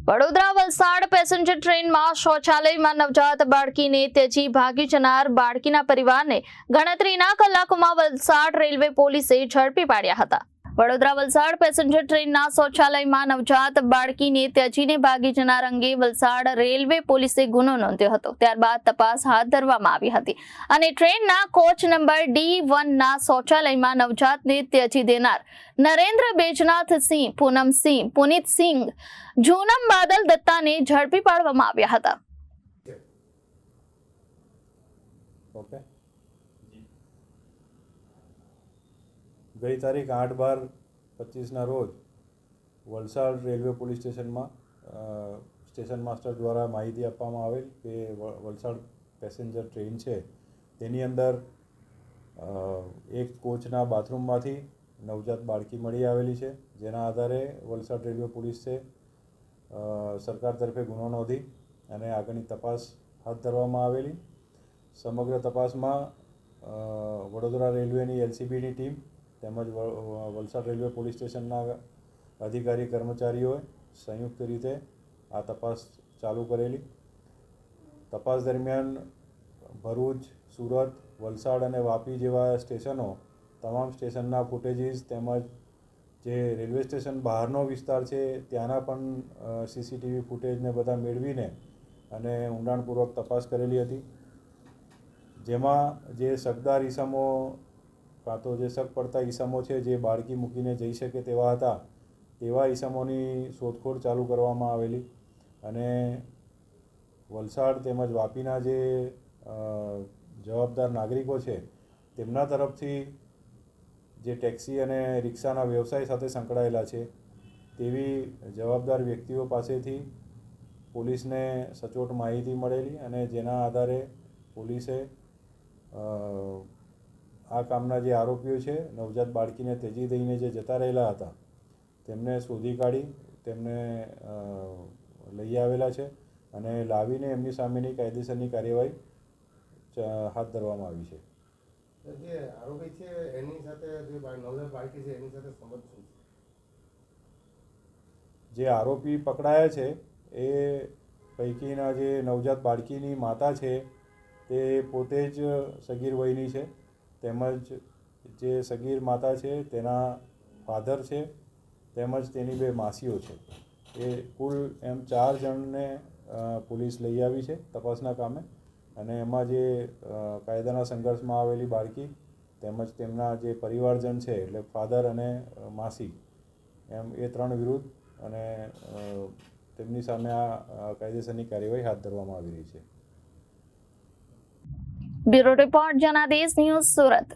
Vadodara Valsad passenger ટ્રેનમાં શૌચાલયમાં નવજાત બાળકીને ત્યજી ભાગી જનાર બાળકીના પરિવારને ગણતરીના કલાકોમાં વલસાડ રેલવે પોલીસે ઝડપી પાડ્યા હતા। વડોદરા વલસાડ પેસેન્જર ટ્રેનના શૌચાલયમાં નવજાત બાળકીને ત્યજીને ભાગી જનાર અંગે વલસાડ રેલવે પોલીસે ગુનો નોંધ્યો હતો। ત્યારબાદ તપાસ હાથ ધરવામાં આવી હતી અને ટ્રેનના કોચ નંબર D1ના શૌચાલયમાં નવજાતને ત્યજી દેનાર નરેન્દ્ર બેજનાથ સિંહ, પૂનમ સિંહ, પુનિત સિંહ, જૂનમ બાદલ દત્તાને ઝડપી પાડવામાં આવ્યા હતા। ગઈ તારીખ 8/12/25ના રોજ વલસાડ રેલવે પોલીસ સ્ટેશનમાં સ્ટેશન માસ્ટર દ્વારા માહિતી આપવામાં આવેલ કે વલસાડ પેસેન્જર ટ્રેન છે તેની અંદર એક કોચના બાથરૂમમાંથી નવજાત બાળકી મળી આવેલી છે, જેના આધારે વલસાડ રેલવે પોલીસે સરકાર તરફે ગુનો નોંધી અને આગળની તપાસ હાથ ધરવામાં આવેલી। સમગ્ર તપાસમાં વડોદરા રેલવેની LCBની ટીમ તેમજ વલસાડ રેલવે પોલીસ સ્ટેશનના અધિકારી કર્મચારીઓએ સંયુક્ત રીતે આ તપાસ ચાલુ કરેલી। તપાસ દરમિયાન ભરૂચ, સુરત, વલસાડ અને વાપી જેવા સ્ટેશનો તમામ સ્ટેશનના ફૂટેજીસ તેમજ જે રેલવે સ્ટેશન બહારનો વિસ્તાર છે ત્યાંના પણ CCTV ફૂટેજને બધા મેળવીને અને ઊંડાણપૂર્વક તપાસ કરેલી હતી, જેમાં જે શકદાર ઈસમો કાં તો જે શક પડતા ઈસમો છે જે બાળકી મૂકીને જઈ શકે તેવા હતા તેવા ઈસમોની શોધખોળ ચાલુ કરવામાં આવેલી અને વલસાડ તેમજ વાપીના જે જવાબદાર નાગરિકો છે તેમના તરફથી જે ટેક્સી અને રિક્ષાના વ્યવસાય સાથે સંકળાયેલા છે તેવી જવાબદાર વ્યક્તિઓ પાસેથી પોલીસને સચોટ માહિતી મળેલી અને જેના આધારે પોલીસે આ કામના જે આરોપીઓ છે નવજાત બાળકીને ત્યજી દઈને જે જતા રહેલા હતા તેમને શોધી કાઢી તેમને લઈ આવેલા છે અને લાવીને એમની સામેની કાયદેસરની કાર્યવાહી હાથ ધરવામાં આવી છે। જે આરોપી છે એની સાથે જે નવજાત બાળકી છે એની સાથે સંબંધ શું છે? જે આરોપી પકડાયા છે એ પૈકીના જે નવજાત બાળકીની માતા છે તે પોતે જ સગીર વયની છે તેમજ જે સગીર માતા છે તેના ફાધર છે તેમજ તેની 2 માસીઓ છે। એ કુલ એમ 4 જણને પોલીસ લઈ આવી છે તપાસના કામે અને એમાં જે કાયદાના સંઘર્ષમાં આવેલી બાળકી તેમજ તેમના જે પરિવારજન છે એટલે ફાધર અને માસી એમ એ 3 વિરુદ્ધ અને તેમની સામે આ કાયદેસરની કાર્યવાહી હાથ ધરવામાં આવી રહી છે। Bureau report Janadesh news, Surat.